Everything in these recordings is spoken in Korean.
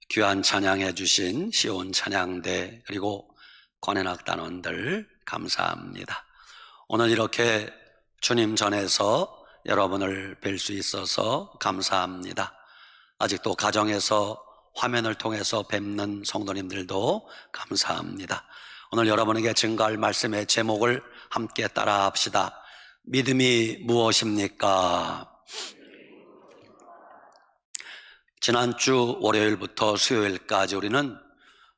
귀한 찬양해 주신 시온 찬양대 그리고 관현악단원들 감사합니다. 오늘 이렇게 주님 전에서 여러분을 뵐 수 있어서 감사합니다. 아직도 가정에서 화면을 통해서 뵙는 성도님들도 감사합니다. 오늘 여러분에게 증거할 말씀의 제목을 함께 따라 합시다. 믿음이 무엇입니까? 지난주 월요일부터 수요일까지 우리는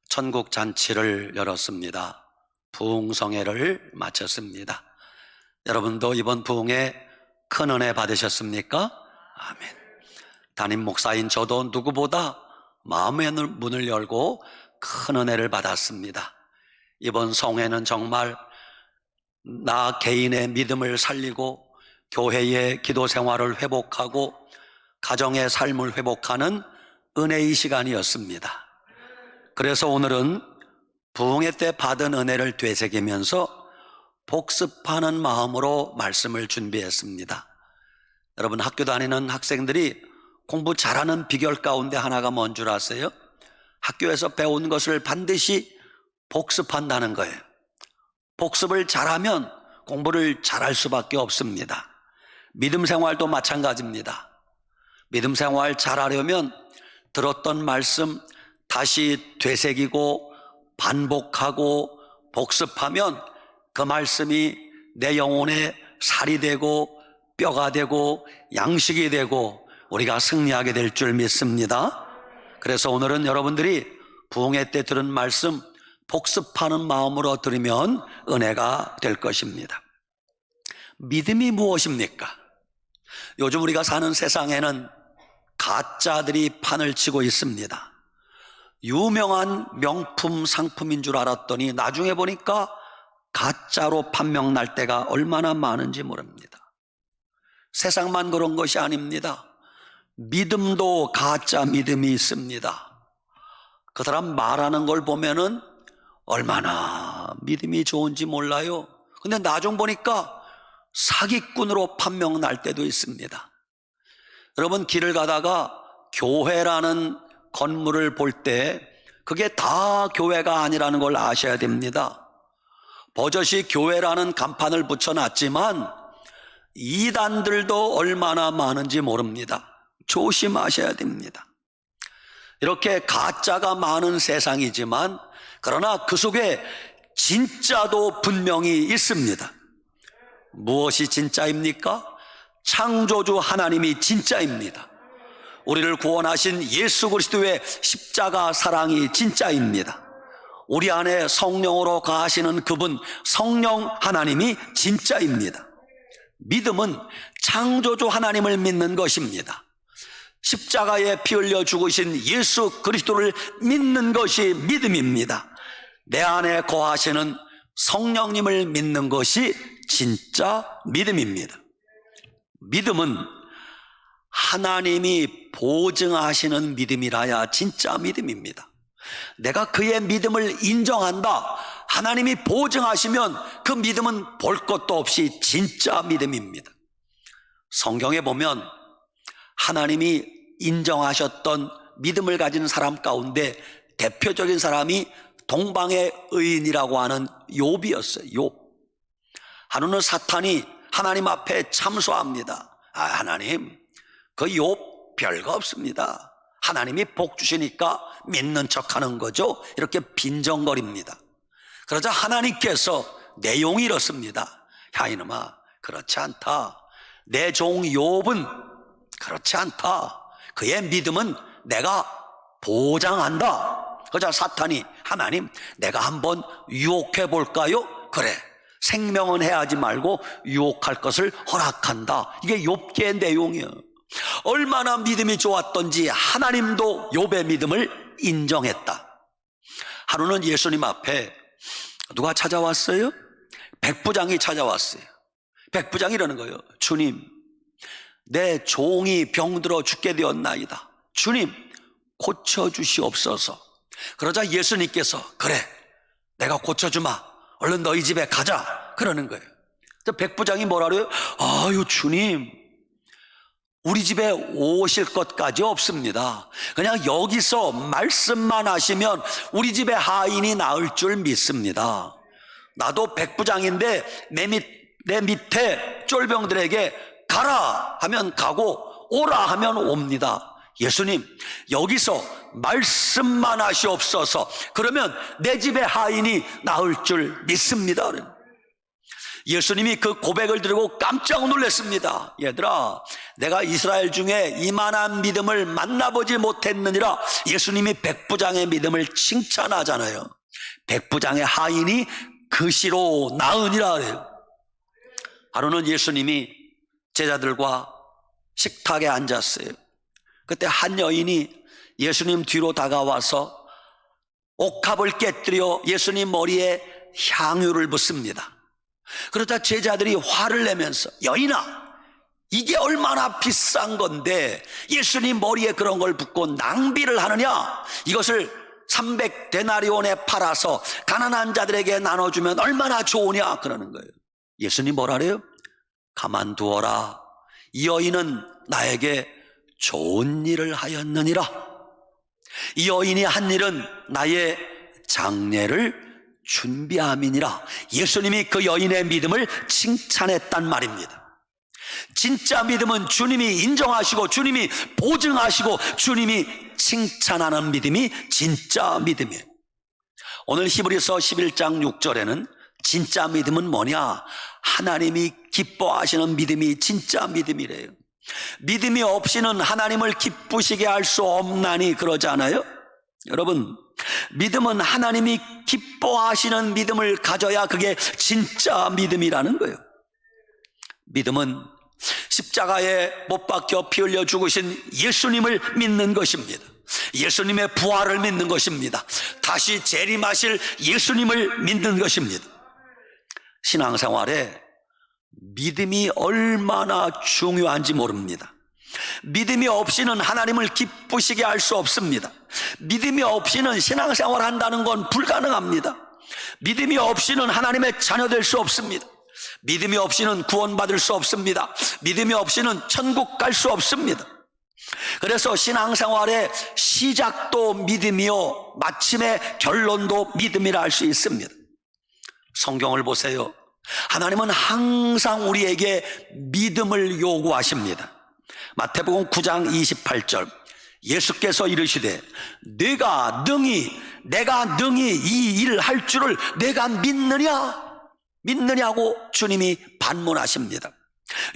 천국 잔치를 열었습니다. 부흥성회를 마쳤습니다. 여러분도 이번 부흥에 큰 은혜 받으셨습니까? 아멘. 담임 목사인 저도 누구보다 마음의 문을 열고 큰 은혜를 받았습니다. 이번 성회는 정말 나 개인의 믿음을 살리고 교회의 기도 생활을 회복하고 가정의 삶을 회복하는 은혜의 시간이었습니다. 그래서 오늘은 부흥회 때 받은 은혜를 되새기면서 복습하는 마음으로 말씀을 준비했습니다. 여러분, 학교 다니는 학생들이 공부 잘하는 비결 가운데 하나가 뭔 줄 아세요? 학교에서 배운 것을 반드시 복습한다는 거예요. 복습을 잘하면 공부를 잘할 수밖에 없습니다. 믿음 생활도 마찬가지입니다. 믿음 생활 잘하려면 들었던 말씀 다시 되새기고 반복하고 복습하면 그 말씀이 내 영혼에 살이 되고 뼈가 되고 양식이 되고 우리가 승리하게 될 줄 믿습니다. 그래서 오늘은 여러분들이 부흥회 때 들은 말씀 복습하는 마음으로 들으면 은혜가 될 것입니다. 믿음이 무엇입니까? 요즘 우리가 사는 세상에는 가짜들이 판을 치고 있습니다. 유명한 명품 상품인 줄 알았더니 나중에 보니까 가짜로 판명 날 때가 얼마나 많은지 모릅니다. 세상만 그런 것이 아닙니다. 믿음도 가짜 믿음이 있습니다. 그 사람 말하는 걸 보면은 얼마나 믿음이 좋은지 몰라요. 근데 나중 보니까 사기꾼으로 판명 날 때도 있습니다. 여러분, 길을 가다가 교회라는 건물을 볼 때 그게 다 교회가 아니라는 걸 아셔야 됩니다. 버젓이 교회라는 간판을 붙여놨지만 이단들도 얼마나 많은지 모릅니다. 조심하셔야 됩니다. 이렇게 가짜가 많은 세상이지만 그러나 그 속에 진짜도 분명히 있습니다. 무엇이 진짜입니까? 창조주 하나님이 진짜입니다. 우리를 구원하신 예수 그리스도의 십자가 사랑이 진짜입니다. 우리 안에 성령으로 거하시는 그분 성령 하나님이 진짜입니다. 믿음은 창조주 하나님을 믿는 것입니다. 십자가에 피 흘려 죽으신 예수 그리스도를 믿는 것이 믿음입니다. 내 안에 거하시는 성령님을 믿는 것이 진짜 믿음입니다. 믿음은 하나님이 보증하시는 믿음이라야 진짜 믿음입니다. 내가 그의 믿음을 인정한다, 하나님이 보증하시면 그 믿음은 볼 것도 없이 진짜 믿음입니다. 성경에 보면 하나님이 인정하셨던 믿음을 가진 사람 가운데 대표적인 사람이 동방의 의인이라고 하는 욥이었어요. 욥. 하루는 사탄이 하나님 앞에 참소합니다. 하나님, 그 욥 별거 없습니다. 하나님이 복 주시니까 믿는 척하는 거죠. 이렇게 빈정거립니다. 그러자 하나님께서 내용이 이렇습니다. 야, 이놈아, 그렇지 않다. 내 종 욥은 그렇지 않다. 그의 믿음은 내가 보장한다. 그러자 사탄이 하나님, 내가 한번 유혹해 볼까요? 그래, 생명은 해하지 말고 유혹할 것을 허락한다. 이게 욥기의 내용이에요. 얼마나 믿음이 좋았던지 하나님도 욥의 믿음을 인정했다. 하루는 예수님 앞에 누가 찾아왔어요? 백부장이 찾아왔어요. 백부장이 이러는 거예요. 주님, 내 종이 병들어 죽게 되었나이다. 주님, 고쳐주시옵소서. 그러자 예수님께서 그래, 내가 고쳐주마. 얼른 너희 집에 가자. 그러는 거예요. 백부장이 뭐라 그래요? 아유, 주님, 우리 집에 오실 것까지 없습니다. 그냥 여기서 말씀만 하시면 우리 집에 하인이 나을 줄 믿습니다. 나도 백부장인데 내 밑에 쫄병들에게 가라 하면 가고 오라 하면 옵니다. 예수님, 여기서 말씀만 하시옵소서. 그러면 내 집에 하인이 나을 줄 믿습니다. 예수님이 그 고백을 들고 깜짝 놀랐습니다. 얘들아, 내가 이스라엘 중에 이만한 믿음을 만나보지 못했느니라. 예수님이 백부장의 믿음을 칭찬하잖아요. 백부장의 하인이 그시로 나으니라 그래요. 하루는 예수님이 제자들과 식탁에 앉았어요. 그때 한 여인이 예수님 뒤로 다가와서 옥합을 깨뜨려 예수님 머리에 향유를 붓습니다. 그러자 제자들이 화를 내면서, 여인아, 이게 얼마나 비싼 건데 예수님 머리에 그런 걸 붓고 낭비를 하느냐? 이것을 300데나리온에 팔아서 가난한 자들에게 나눠주면 얼마나 좋으냐? 그러는 거예요. 예수님 뭐라 그래요? 가만두어라. 이 여인은 나에게 좋은 일을 하였느니라. 이 여인이 한 일은 나의 장례를 준비함이니라. 예수님이 그 여인의 믿음을 칭찬했단 말입니다. 진짜 믿음은 주님이 인정하시고 주님이 보증하시고 주님이 칭찬하는 믿음이 진짜 믿음이에요. 오늘 히브리서 11장 6절에는 진짜 믿음은 뭐냐? 하나님이 기뻐하시는 믿음이 진짜 믿음이래요. 믿음이 없이는 하나님을 기쁘시게 할 수 없나니 그러잖아요. 여러분, 믿음은 하나님이 기뻐하시는 믿음을 가져야 그게 진짜 믿음이라는 거예요. 믿음은 십자가에 못 박혀 피 흘려 죽으신 예수님을 믿는 것입니다. 예수님의 부활을 믿는 것입니다. 다시 재림하실 예수님을 믿는 것입니다. 신앙생활에 믿음이 얼마나 중요한지 모릅니다. 믿음이 없이는 하나님을 기쁘시게 할 수 없습니다. 믿음이 없이는 신앙생활 한다는 건 불가능합니다. 믿음이 없이는 하나님의 자녀 될 수 없습니다. 믿음이 없이는 구원받을 수 없습니다. 믿음이 없이는 천국 갈 수 없습니다. 그래서 신앙생활의 시작도 믿음이요 마침의 결론도 믿음이라 할 수 있습니다. 성경을 보세요. 하나님은 항상 우리에게 믿음을 요구하십니다. 마태복음 9장 28절, 예수께서 이르시되 내가 능히 이 일을 할 줄을 내가 믿느냐고 주님이 반문하십니다.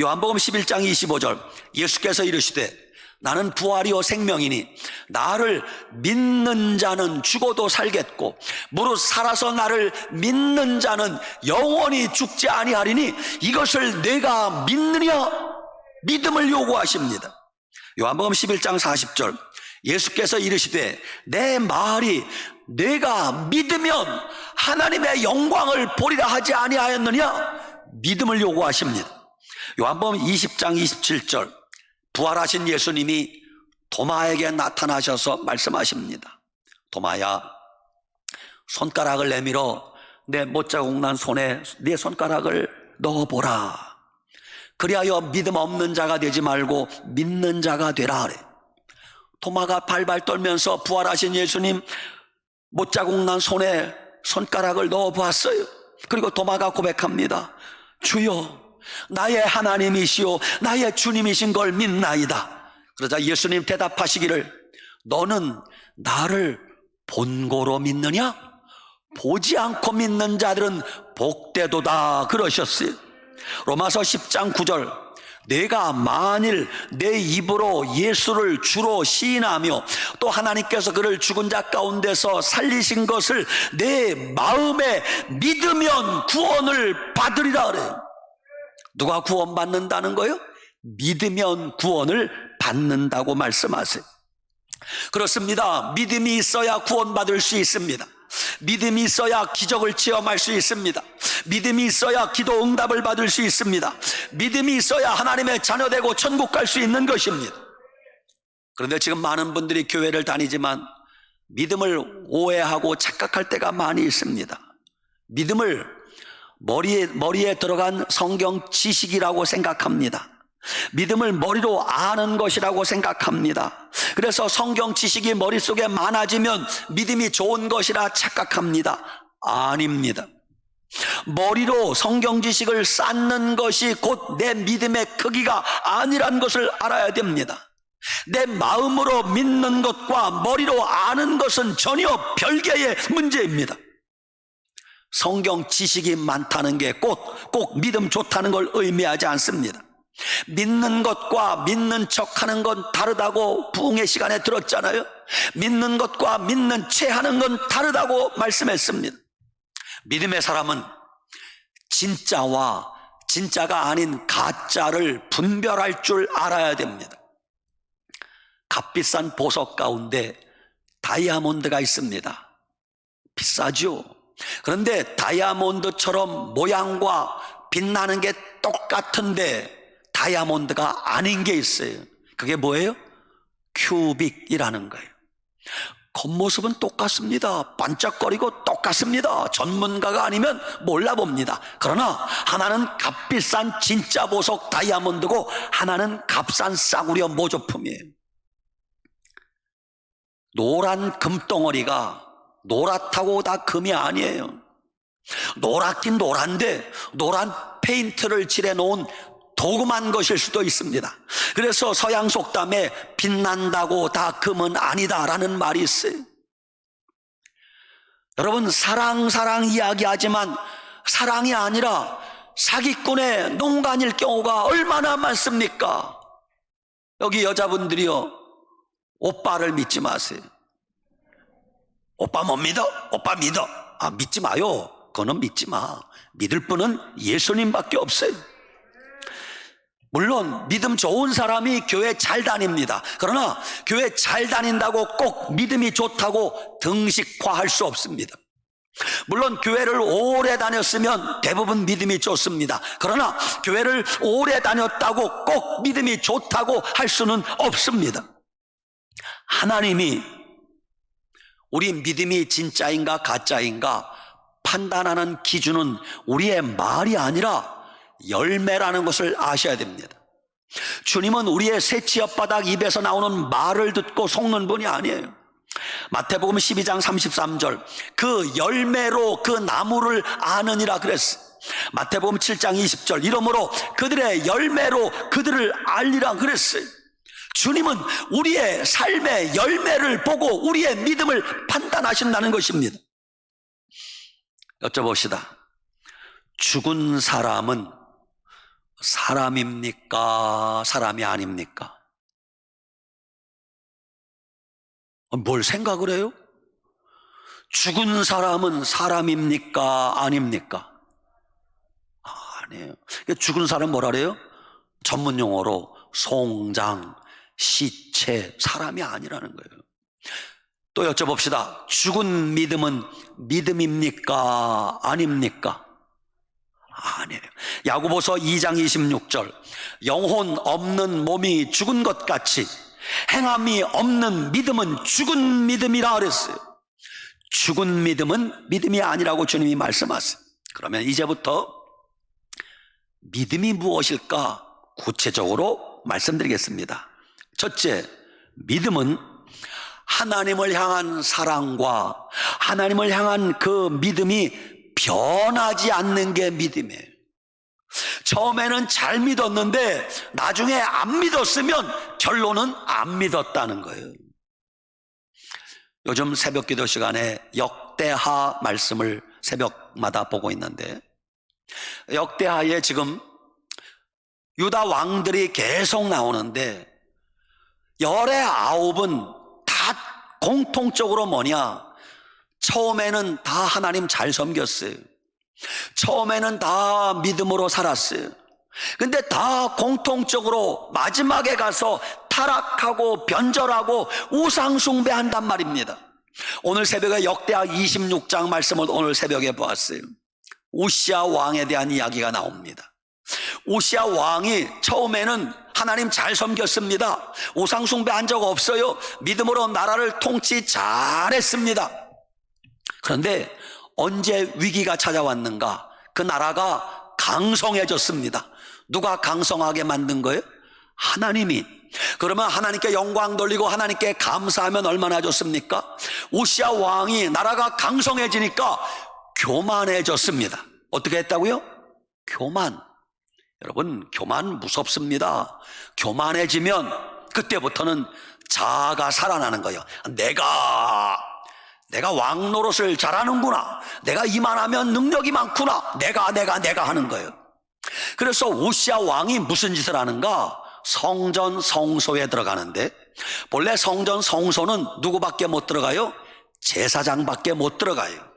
요한복음 11장 25절, 예수께서 이르시되 나는 부활이요 생명이니 나를 믿는 자는 죽어도 살겠고 무릇 살아서 나를 믿는 자는 영원히 죽지 아니하리니 이것을 내가 믿느냐? 믿음을 요구하십니다. 요한복음 11장 40절, 예수께서 이르시되 내 말이 내가 믿으면 하나님의 영광을 보리라 하지 아니하였느냐? 믿음을 요구하십니다. 요한복음 20장 27절, 부활하신 예수님이 도마에게 나타나셔서 말씀하십니다. 도마야, 손가락을 내밀어 내 못자국 난 손에 네 손가락을 넣어보라. 그리하여 믿음 없는 자가 되지 말고 믿는 자가 되라 그래. 도마가 발발 떨면서 부활하신 예수님 못자국 난 손에 손가락을 넣어보았어요. 그리고 도마가 고백합니다. 주여, 나의 하나님이시오 나의 주님이신 걸 믿나이다. 그러자 예수님 대답하시기를 너는 나를 본고로 믿느냐? 보지 않고 믿는 자들은 복되도다 그러셨어요. 로마서 10장 9절, 내가 만일 내 입으로 예수를 주로 시인하며 또 하나님께서 그를 죽은 자 가운데서 살리신 것을 내 마음에 믿으면 구원을 받으리라 그래요. 누가 구원받는다는 거예요? 믿으면 구원을 받는다고 말씀하세요. 그렇습니다. 믿음이 있어야 구원받을 수 있습니다. 믿음이 있어야 기적을 체험할 수 있습니다. 믿음이 있어야 기도 응답을 받을 수 있습니다. 믿음이 있어야 하나님의 자녀되고 천국 갈 수 있는 것입니다. 그런데 지금 많은 분들이 교회를 다니지만 믿음을 오해하고 착각할 때가 많이 있습니다. 믿음을 머리에 들어간 성경 지식이라고 생각합니다. 믿음을 머리로 아는 것이라고 생각합니다. 그래서 성경 지식이 머릿속에 많아지면 믿음이 좋은 것이라 착각합니다. 아닙니다. 머리로 성경 지식을 쌓는 것이 곧 내 믿음의 크기가 아니란 것을 알아야 됩니다. 내 마음으로 믿는 것과 머리로 아는 것은 전혀 별개의 문제입니다. 성경 지식이 많다는 게 꼭 믿음 좋다는 걸 의미하지 않습니다. 믿는 것과 믿는 척하는 건 다르다고 부흥의 시간에 들었잖아요. 믿는 것과 믿는 채 하는 건 다르다고 말씀했습니다. 믿음의 사람은 진짜와 진짜가 아닌 가짜를 분별할 줄 알아야 됩니다. 값비싼 보석 가운데 다이아몬드가 있습니다. 비싸죠. 그런데 다이아몬드처럼 모양과 빛나는 게 똑같은데 다이아몬드가 아닌 게 있어요. 그게 뭐예요? 큐빅이라는 거예요. 겉모습은 똑같습니다. 반짝거리고 똑같습니다. 전문가가 아니면 몰라봅니다. 그러나 하나는 값비싼 진짜 보석 다이아몬드고 하나는 값싼 싸구려 모조품이에요. 노란 금덩어리가 노랗다고 다 금이 아니에요. 노랗긴 노란데 노란 페인트를 칠해놓은 도금한 것일 수도 있습니다. 그래서 서양 속담에 빛난다고 다 금은 아니다라는 말이 있어요. 여러분, 사랑 이야기하지만 사랑이 아니라 사기꾼의 농간일 경우가 얼마나 많습니까? 여기 여자분들이요, 오빠를 믿지 마세요. 오빠 못 믿어? 오빠 믿어. 믿지 마요. 그거는 믿지 마. 믿을 분은 예수님밖에 없어요. 물론 믿음 좋은 사람이 교회 잘 다닙니다. 그러나 교회 잘 다닌다고 꼭 믿음이 좋다고 등식화할 수 없습니다. 물론 교회를 오래 다녔으면 대부분 믿음이 좋습니다. 그러나 교회를 오래 다녔다고 꼭 믿음이 좋다고 할 수는 없습니다. 하나님이 우리 믿음이 진짜인가 가짜인가 판단하는 기준은 우리의 말이 아니라 열매라는 것을 아셔야 됩니다. 주님은 우리의 새치 혓바닥 입에서 나오는 말을 듣고 속는 분이 아니에요. 마태복음 12장 33절, 그 열매로 그 나무를 아느니라 그랬어요. 마태복음 7장 20절, 이러므로 그들의 열매로 그들을 알리라 그랬어요. 주님은 우리의 삶의 열매를 보고 우리의 믿음을 판단하신다는 것입니다. 여쭤봅시다. 죽은 사람은 사람입니까? 사람이 아닙니까? 뭘 생각을 해요? 죽은 사람은 사람입니까? 아닙니까? 아니에요. 죽은 사람 뭐라 그래요? 전문 용어로 송장, 시체, 사람이 아니라는 거예요. 또 여쭤봅시다. 죽은 믿음은 믿음입니까? 아닙니까? 아니에요. 야고보서 2장 26절, 영혼 없는 몸이 죽은 것 같이 행함이 없는 믿음은 죽은 믿음이라 그랬어요. 죽은 믿음은 믿음이 아니라고 주님이 말씀하세요. 그러면 이제부터 믿음이 무엇일까 구체적으로 말씀드리겠습니다. 첫째, 믿음은 하나님을 향한 사랑과 하나님을 향한 그 믿음이 변하지 않는 게 믿음이에요. 처음에는 잘 믿었는데 나중에 안 믿었으면 결론은 안 믿었다는 거예요. 요즘 새벽 기도 시간에 역대하 말씀을 새벽마다 보고 있는데, 역대하에 지금 유다 왕들이 계속 나오는데 19은 다 공통적으로 뭐냐, 처음에는 다 하나님 잘 섬겼어요. 처음에는 다 믿음으로 살았어요. 근데 다 공통적으로 마지막에 가서 타락하고 변절하고 우상숭배한단 말입니다. 오늘 새벽에 역대하 26장 말씀을 오늘 새벽에 보았어요. 우시아 왕에 대한 이야기가 나옵니다. 우시아 왕이 처음에는 하나님 잘 섬겼습니다. 우상숭배한 적 없어요. 믿음으로 나라를 통치 잘했습니다. 그런데 언제 위기가 찾아왔는가? 그 나라가 강성해졌습니다. 누가 강성하게 만든 거예요? 하나님이. 그러면 하나님께 영광 돌리고 하나님께 감사하면 얼마나 좋습니까? 우시야 왕이 나라가 강성해지니까 교만해졌습니다. 어떻게 했다고요? 교만. 여러분, 교만 무섭습니다. 교만해지면 그때부터는 자아가 살아나는 거예요. 내가 왕 노릇을 잘하는구나. 내가 이만하면 능력이 많구나. 내가 하는 거예요. 그래서 우시야 왕이 무슨 짓을 하는가? 성전 성소에 들어가는데, 본래 성전 성소는 누구밖에 못 들어가요? 제사장밖에 못 들어가요.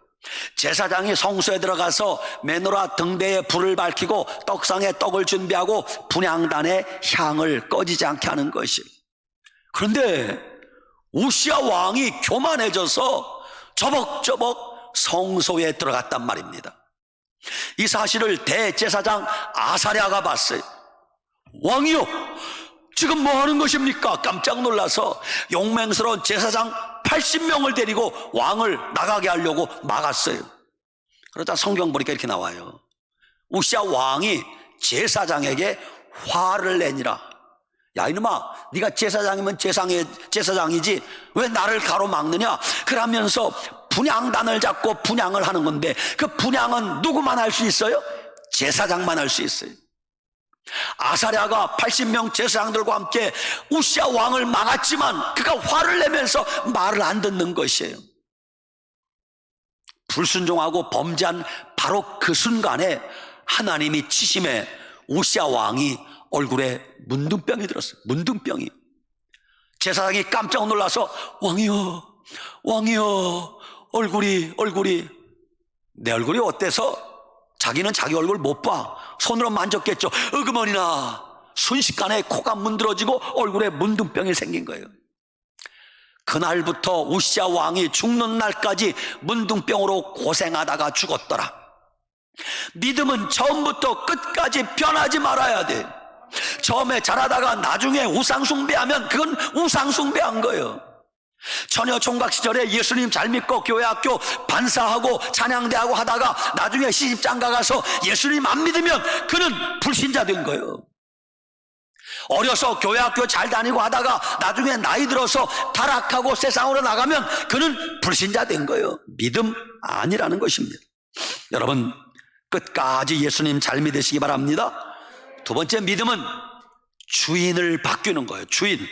제사장이 성소에 들어가서 메노라 등대에 불을 밝히고 떡상에 떡을 준비하고 분향단에 향을 꺼지지 않게 하는 것이. 그런데 우시야 왕이 교만해져서 저벅저벅 성소에 들어갔단 말입니다. 이 사실을 대제사장 아사랴가 봤어요. 왕이요, 지금 뭐 하는 것입니까? 깜짝 놀라서 용맹스러운 제사장 80명을 데리고 왕을 나가게 하려고 막았어요. 그러다 성경 보니까 이렇게 나와요. 우시야 왕이 제사장에게 화를 내니라. 야, 이놈아, 네가 제사장이면 제사장이지 왜 나를 가로막느냐? 그러면서 분향단을 잡고 분향을 하는 건데, 그 분향은 누구만 할 수 있어요? 제사장만 할 수 있어요. 아사랴가 80명 제사장들과 함께 우시야 왕을 막았지만 그가 화를 내면서 말을 안 듣는 것이에요. 불순종하고 범죄한 바로 그 순간에 하나님이 치심에 우시야 왕이 얼굴에 문둥병이 들었어요. 문둥병이. 제사장이 깜짝 놀라서 왕이여 얼굴이 내 얼굴이 어때서? 자기는 자기 얼굴 못 봐. 손으로 만졌겠죠. 어그머니나 순식간에 코가 문드러지고 얼굴에 문둥병이 생긴 거예요. 그날부터 우시야 왕이 죽는 날까지 문둥병으로 고생하다가 죽었더라. 믿음은 처음부터 끝까지 변하지 말아야 돼. 처음에 잘하다가 나중에 우상숭배하면 그건 우상숭배한 거예요. 처녀 총각 시절에 예수님 잘 믿고 교회학교 반사하고 찬양대하고 하다가 나중에 시집장가 가서 예수님 안 믿으면 그는 불신자 된 거예요. 어려서 교회학교 잘 다니고 하다가 나중에 나이 들어서 타락하고 세상으로 나가면 그는 불신자 된 거예요. 믿음 아니라는 것입니다. 여러분, 끝까지 예수님 잘 믿으시기 바랍니다. 두 번째, 믿음은 주인을 바뀌는 거예요. 주인.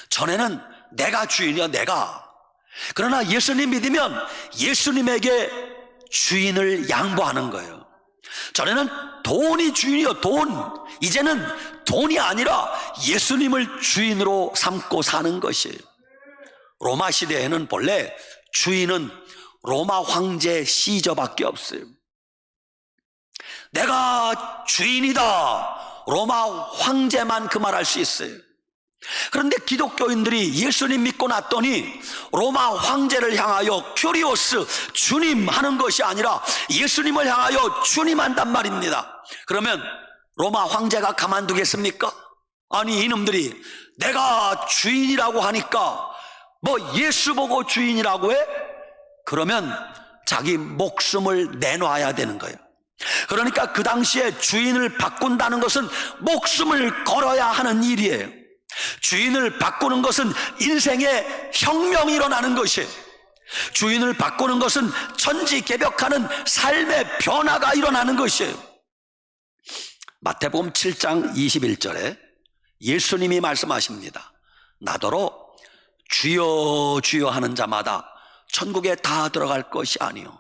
전에는 내가 주인이야, 내가. 그러나 예수님 믿으면 예수님에게 주인을 양보하는 거예요. 전에는 돈이 주인이요, 돈. 이제는 돈이 아니라 예수님을 주인으로 삼고 사는 것이에요. 로마 시대에는 본래 주인은 로마 황제 시저밖에 없어요. 내가 주인이다, 로마 황제만 그 말 할 수 있어요. 그런데 기독교인들이 예수님 믿고 났더니 로마 황제를 향하여 큐리오스, 주님 하는 것이 아니라 예수님을 향하여 주님 한단 말입니다. 그러면 로마 황제가 가만두겠습니까? 아니, 이놈들이 내가 주인이라고 하니까 뭐 예수 보고 주인이라고 해? 그러면 자기 목숨을 내놔야 되는 거예요. 그러니까 그 당시에 주인을 바꾼다는 것은 목숨을 걸어야 하는 일이에요. 주인을 바꾸는 것은 인생의 혁명이 일어나는 것이에요. 주인을 바꾸는 것은 천지개벽하는 삶의 변화가 일어나는 것이에요. 마태복음 7장 21절에 예수님이 말씀하십니다. 나더러 주여 주여 하는 자마다 천국에 다 들어갈 것이 아니요.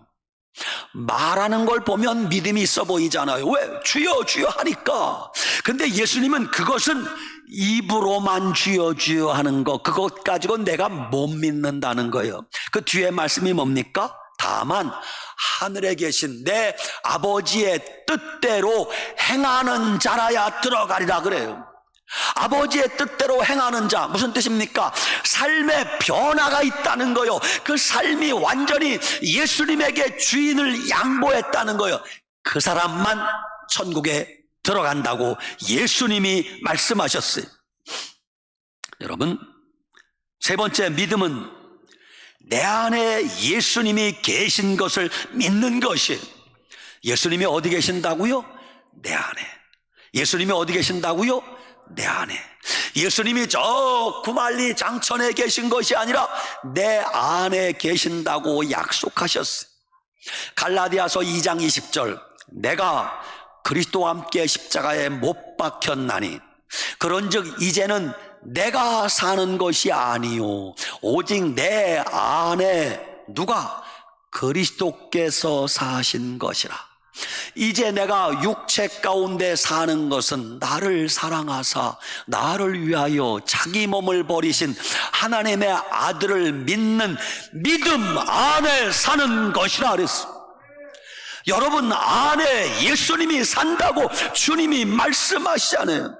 말하는 걸 보면 믿음이 있어 보이잖아요. 왜? 주여 주여 하니까. 근데 예수님은 그것은 입으로만 주여 주여 하는 거, 그것 가지고 내가 못 믿는다는 거예요. 그 뒤에 말씀이 뭡니까? 다만 하늘에 계신 내 아버지의 뜻대로 행하는 자라야 들어가리라 그래요. 아버지의 뜻대로 행하는 자, 무슨 뜻입니까? 삶의 변화가 있다는 거요. 그 삶이 완전히 예수님에게 주인을 양보했다는 거요. 그 사람만 천국에 들어간다고 예수님이 말씀하셨어요. 여러분, 세 번째, 믿음은 내 안에 예수님이 계신 것을 믿는 것이에요. 예수님이 어디 계신다고요? 내 안에. 예수님이 어디 계신다고요? 내 안에. 예수님이 저 구말리 장천에 계신 것이 아니라 내 안에 계신다고 약속하셨어요. 갈라디아서 2장 20절, 내가 그리스도와 함께 십자가에 못 박혔나니 그런즉 이제는 내가 사는 것이 아니요 오직 내 안에 누가? 그리스도께서 사신 것이라. 이제 내가 육체 가운데 사는 것은 나를 사랑하사 나를 위하여 자기 몸을 버리신 하나님의 아들을 믿는 믿음 안에 사는 것이라 그랬어. 여러분 안에 예수님이 산다고 주님이 말씀하시잖아요.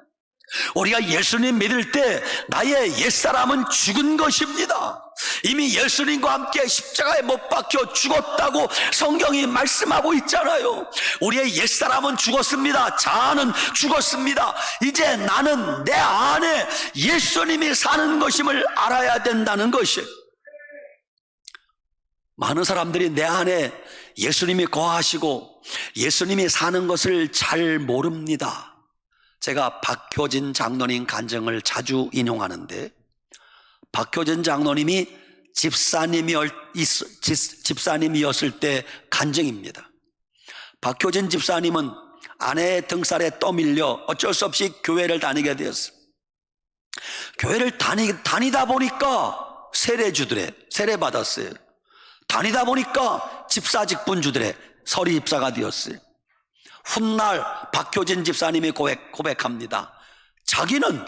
우리가 예수님 믿을 때 나의 옛사람은 죽은 것입니다. 이미 예수님과 함께 십자가에 못 박혀 죽었다고 성경이 말씀하고 있잖아요. 우리의 옛사람은 죽었습니다. 자아는 죽었습니다. 이제 나는 내 안에 예수님이 사는 것임을 알아야 된다는 것이에요. 많은 사람들이 내 안에 예수님이 거하시고 예수님이 사는 것을 잘 모릅니다. 제가 박효진 장로님 간증을 자주 인용하는데, 박효진 장로님이 집사님이었을 때 간증입니다. 박효진 집사님은 아내의 등살에 떠밀려 어쩔 수 없이 교회를 다니게 되었어요. 교회를 다니다 보니까 세례 받았어요. 다니다 보니까 집사 직분 주들에 서리 집사가 되었어요. 훗날 박효진 집사님이 고백합니다. 자기는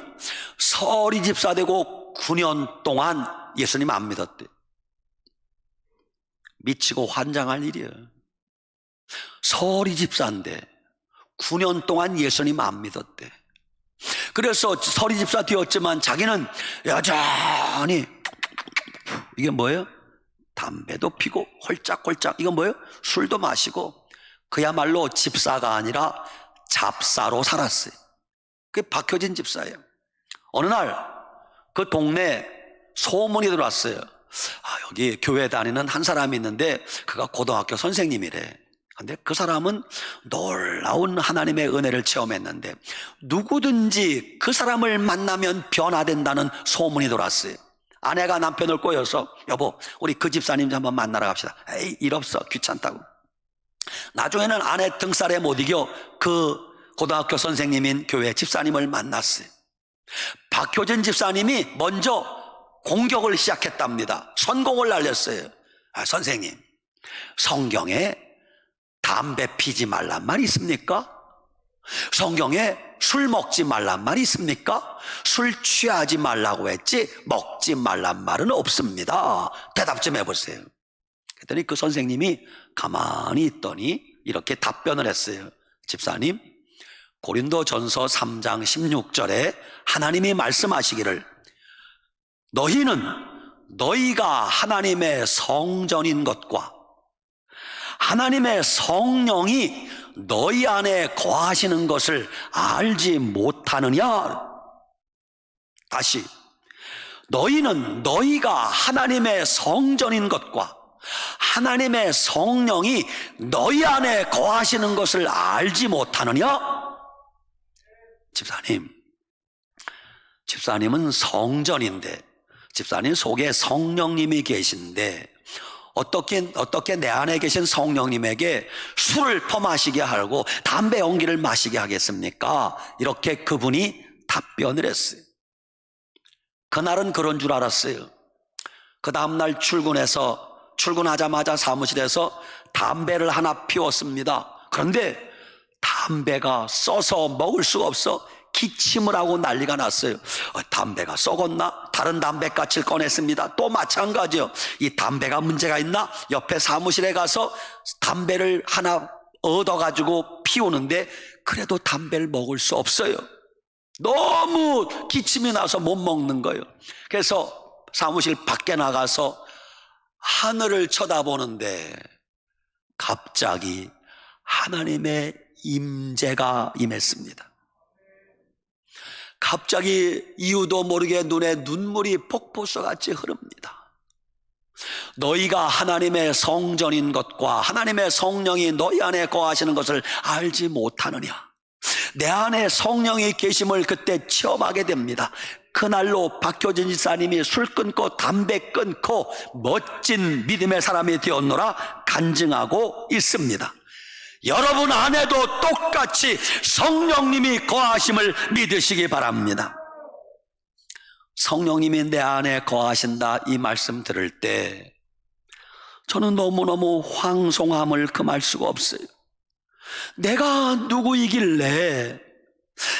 서리 집사 되고 9년 동안 예수님 안 믿었대. 미치고 환장할 일이에요. 서리 집사인데 9년 동안 예수님 안 믿었대. 그래서 서리 집사 되었지만 자기는 여전히, 이게 뭐예요? 담배도 피고 홀짝홀짝, 이건 뭐예요? 술도 마시고 그야말로 집사가 아니라 잡사로 살았어요. 그게 박효진 집사예요. 어느 날 그 동네에 소문이 들어왔어요. 여기 교회 다니는 한 사람이 있는데 그가 고등학교 선생님이래. 근데 그 사람은 놀라운 하나님의 은혜를 체험했는데 누구든지 그 사람을 만나면 변화된다는 소문이 돌았어요. 아내가 남편을 꼬여서 여보 우리 그 집사님 좀 한번 만나러 갑시다. 에이 일 없어 귀찮다고. 나중에는 아내 등살에 못 이겨 그 고등학교 선생님인 교회 집사님을 만났어요. 박효진 집사님이 먼저 공격을 시작했답니다. 선공을 날렸어요. 선생님, 성경에 담배 피지 말란 말 있습니까? 성경에 술 먹지 말란 말 있습니까? 술 취하지 말라고 했지 먹지 말란 말은 없습니다. 대답 좀 해보세요. 그랬더니 그 선생님이 가만히 있더니 이렇게 답변을 했어요. 집사님, 고린도전서 3장 16절에 하나님이 말씀하시기를 너희는 너희가 하나님의 성전인 것과 하나님의 성령이 너희 안에 거하시는 것을 알지 못하느냐. 다시, 너희는 너희가 하나님의 성전인 것과 하나님의 성령이 너희 안에 거하시는 것을 알지 못하느냐. 집사님은 성전인데 집사님 속에 성령님이 계신데 어떻게 내 안에 계신 성령님에게 술을 퍼마시게 하고 담배 연기를 마시게 하겠습니까? 이렇게 그분이 답변을 했어요. 그날은 그런 줄 알았어요. 그 다음날 출근하자마자 사무실에서 담배를 하나 피웠습니다. 그런데 담배가 써서 먹을 수가 없어 기침을 하고 난리가 났어요. 담배가 썩었나? 다른 담배까치를 꺼냈습니다. 또 마찬가지요. 이 담배가 문제가 있나? 옆에 사무실에 가서 담배를 하나 얻어가지고 피우는데 그래도 담배를 먹을 수 없어요. 너무 기침이 나서 못 먹는 거예요. 그래서 사무실 밖에 나가서 하늘을 쳐다보는데 갑자기 하나님의 임재가 임했습니다. 갑자기 이유도 모르게 눈에 눈물이 폭포수같이 흐릅니다. 너희가 하나님의 성전인 것과 하나님의 성령이 너희 안에 거하시는 것을 알지 못하느냐. 내 안에 성령이 계심을 그때 체험하게 됩니다. 그날로 박효진 지사님이 술 끊고 담배 끊고 멋진 믿음의 사람이 되었노라 간증하고 있습니다. 여러분 안에도 똑같이 성령님이 거하심을 믿으시기 바랍니다. 성령님이 내 안에 거하신다, 이 말씀 들을 때 저는 너무너무 황송함을 금할 수가 없어요. 내가 누구이길래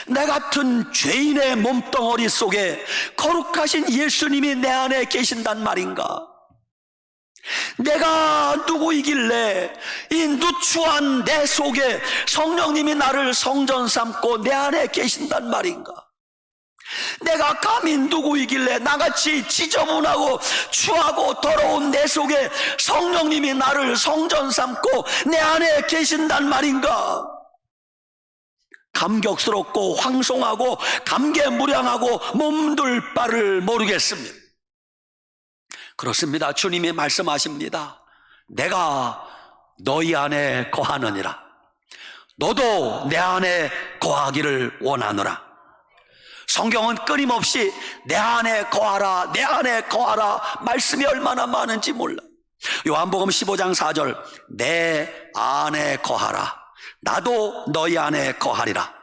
내 같은 죄인의 몸덩어리 속에 거룩하신 예수님이 내 안에 계신단 말인가? 내가 누구이길래 이 누추한 내 속에 성령님이 나를 성전 삼고 내 안에 계신단 말인가? 내가 감히 누구이길래 나같이 지저분하고 추하고 더러운 내 속에 성령님이 나를 성전 삼고 내 안에 계신단 말인가? 감격스럽고 황송하고 감개무량하고 몸둘 바를 모르겠습니다. 그렇습니다. 주님이 말씀하십니다. 내가 너희 안에 거하느니라. 너도 내 안에 거하기를 원하노라. 성경은 끊임없이 내 안에 거하라, 내 안에 거하라 말씀이 얼마나 많은지 몰라. 요한복음 15장 4절, 내 안에 거하라. 나도 너희 안에 거하리라.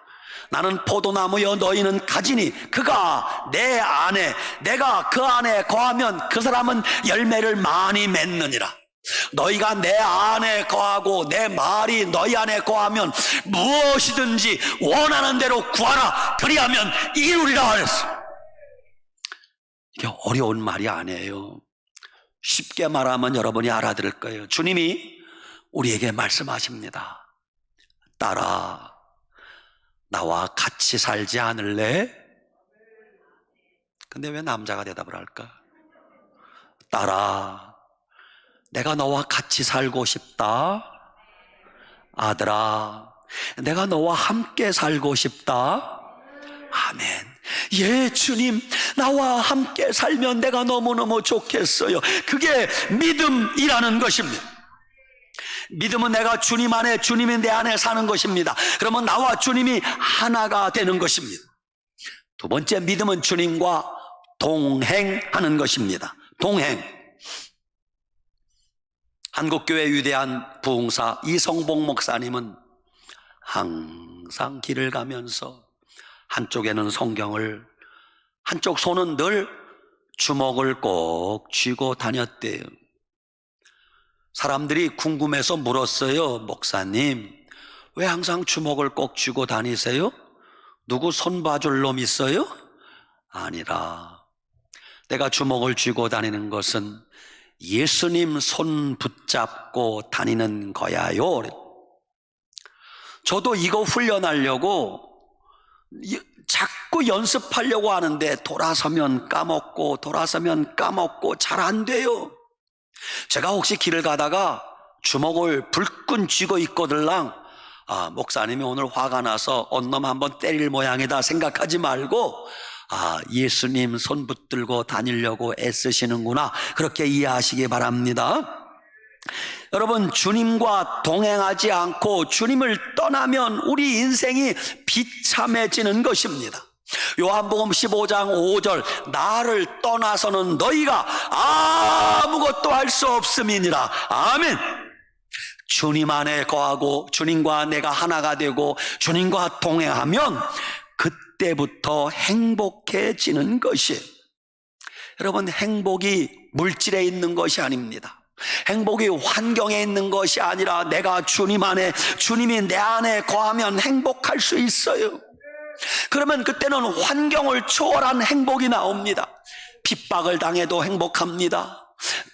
나는 포도나무여 너희는 가지니 그가 내 안에, 내가 그 안에 거하면 그 사람은 열매를 많이 맺느니라. 너희가 내 안에 거하고 내 말이 너희 안에 거하면 무엇이든지 원하는 대로 구하라. 그리하면 이루리라 하였어. 이게 어려운 말이 아니에요. 쉽게 말하면 여러분이 알아들을 거예요. 주님이 우리에게 말씀하십니다. 딸아, 나와 같이 살지 않을래? 근데 왜 남자가 대답을 할까? 딸아, 내가 너와 같이 살고 싶다. 아들아, 내가 너와 함께 살고 싶다. 아멘. 예, 주님, 나와 함께 살면 내가 너무너무 좋겠어요. 그게 믿음이라는 것입니다. 믿음은 내가 주님 안에, 주님이 내 안에 사는 것입니다. 그러면 나와 주님이 하나가 되는 것입니다. 두 번째, 믿음은 주님과 동행하는 것입니다. 동행. 한국교회 위대한 부흥사 이성봉 목사님은 항상 길을 가면서 한쪽에는 성경을, 한쪽 손은 늘 주먹을 꼭 쥐고 다녔대요. 사람들이 궁금해서 물었어요. 목사님, 왜 항상 주먹을 꼭 쥐고 다니세요? 누구 손 봐줄 놈 있어요? 아니라, 내가 주먹을 쥐고 다니는 것은 예수님 손 붙잡고 다니는 거야요. 저도 이거 훈련하려고 자꾸 연습하려고 하는데 돌아서면 까먹고 돌아서면 까먹고 잘 안 돼요. 제가 혹시 길을 가다가 주먹을 불끈 쥐고 있거들랑 목사님이 오늘 화가 나서 언놈 한번 때릴 모양이다 생각하지 말고 예수님 손 붙들고 다니려고 애쓰시는구나, 그렇게 이해하시기 바랍니다. 여러분, 주님과 동행하지 않고 주님을 떠나면 우리 인생이 비참해지는 것입니다. 요한복음 15장 5절, 나를 떠나서는 너희가 아무것도 할 수 없음이니라. 아멘. 주님 안에 거하고 주님과 내가 하나가 되고 주님과 동행하면 그때부터 행복해지는 것이에요. 여러분, 행복이 물질에 있는 것이 아닙니다. 행복이 환경에 있는 것이 아니라 내가 주님 안에, 주님이 내 안에 거하면 행복할 수 있어요. 그러면 그때는 환경을 초월한 행복이 나옵니다. 핍박을 당해도 행복합니다.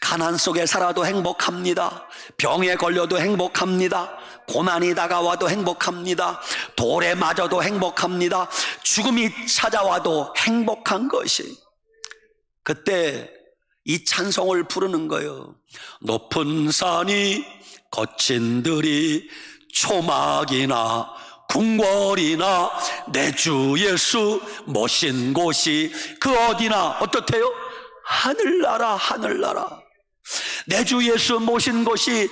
가난 속에 살아도 행복합니다. 병에 걸려도 행복합니다. 고난이 다가와도 행복합니다. 돌에 맞아도 행복합니다. 죽음이 찾아와도 행복한 것이, 그때 이 찬송을 부르는 거예요. 높은 산이 거친 들이 초막이나 궁궐이나 내 주 예수 모신 곳이 그 어디나 어떻대요? 하늘나라, 하늘나라. 내 주 예수 모신 곳이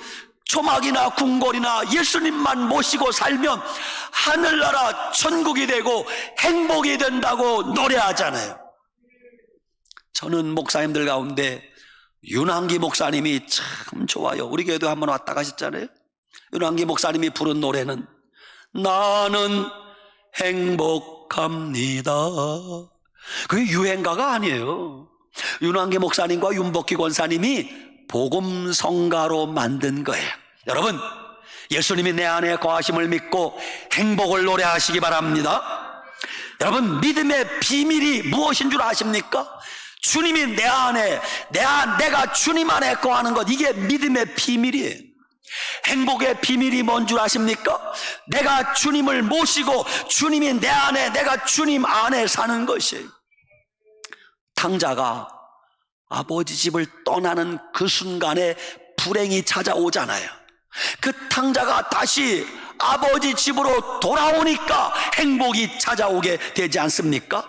초막이나 궁궐이나 예수님만 모시고 살면 하늘나라 천국이 되고 행복이 된다고 노래하잖아요. 저는 목사님들 가운데 윤한기 목사님이 참 좋아요. 우리 교회도 한번 왔다 가셨잖아요. 윤한기 목사님이 부른 노래는 나는 행복합니다. 그게 유행가가 아니에요. 윤한기 목사님과 윤복희 권사님이 복음성가로 만든 거예요. 여러분, 예수님이 내 안에 거하심을 믿고 행복을 노래하시기 바랍니다. 여러분, 믿음의 비밀이 무엇인 줄 아십니까? 주님이 내 안에, 내가 주님 안에 거하는 것, 이게 믿음의 비밀이에요. 행복의 비밀이 뭔 줄 아십니까? 내가 주님을 모시고 주님이 내 안에, 내가 주님 안에 사는 것이에요. 탕자가 아버지 집을 떠나는 그 순간에 불행이 찾아오잖아요. 그 탕자가 다시 아버지 집으로 돌아오니까 행복이 찾아오게 되지 않습니까?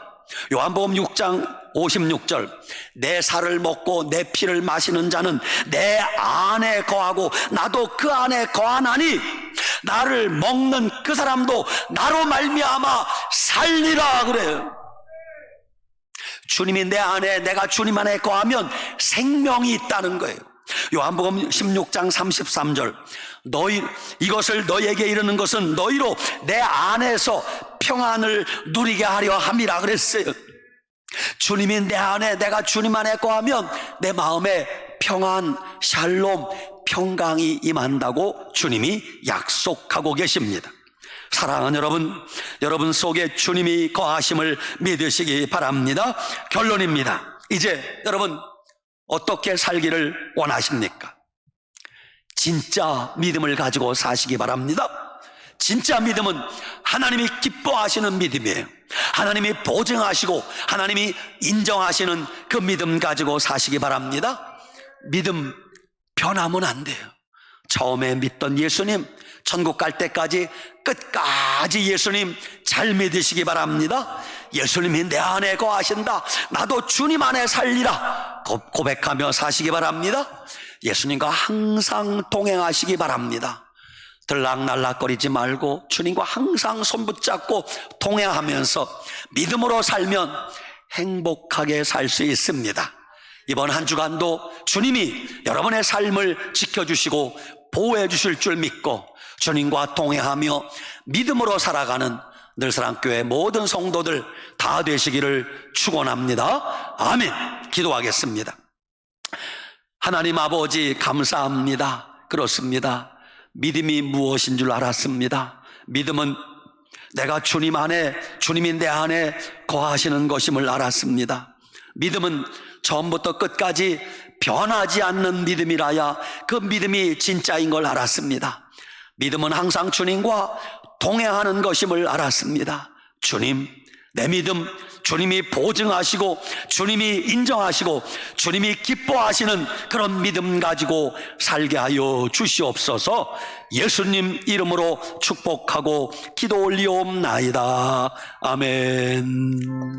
요한복음 6장 56절, 내 살을 먹고 내 피를 마시는 자는 내 안에 거하고 나도 그 안에 거하나니 나를 먹는 그 사람도 나로 말미암아 살리라 그래요. 주님이 내 안에, 내가 주님 안에 거하면 생명이 있다는 거예요. 요한복음 16장 33절, 이것을 너희에게 이르는 것은 너희로 내 안에서 평안을 누리게 하려 함이라 그랬어요. 주님이 내 안에, 내가 주님 안에 거하면 내 마음에 평안, 샬롬, 평강이 임한다고 주님이 약속하고 계십니다. 사랑하는 여러분, 여러분 속에 주님이 거하심을 믿으시기 바랍니다. 결론입니다. 이제 여러분 어떻게 살기를 원하십니까? 진짜 믿음을 가지고 사시기 바랍니다. 진짜 믿음은 하나님이 기뻐하시는 믿음이에요. 하나님이 보증하시고 하나님이 인정하시는 그 믿음 가지고 사시기 바랍니다. 믿음 변하면 안 돼요. 처음에 믿던 예수님, 천국 갈 때까지 끝까지 예수님 잘 믿으시기 바랍니다. 예수님이 내 안에 거하신다, 나도 주님 안에 살리라 고백하며 사시기 바랍니다. 예수님과 항상 동행하시기 바랍니다. 들락날락거리지 말고 주님과 항상 손붙잡고 동행하면서 믿음으로 살면 행복하게 살 수 있습니다. 이번 한 주간도 주님이 여러분의 삶을 지켜주시고 보호해 주실 줄 믿고 주님과 동행하며 믿음으로 살아가는 늘사랑교회 모든 성도들 다 되시기를 축원합니다. 아멘. 기도하겠습니다. 하나님 아버지 감사합니다. 그렇습니다. 믿음이 무엇인 줄 알았습니다. 믿음은 내가 주님 안에, 주님이 내 안에 거하시는 것임을 알았습니다. 믿음은 처음부터 끝까지 변하지 않는 믿음이라야 그 믿음이 진짜인 걸 알았습니다. 믿음은 항상 주님과 동행하는 것임을 알았습니다. 주님, 내 믿음 주님이 보증하시고 주님이 인정하시고 주님이 기뻐하시는 그런 믿음 가지고 살게 하여 주시옵소서. 예수님 이름으로 축복하고 기도 올리옵나이다. 아멘.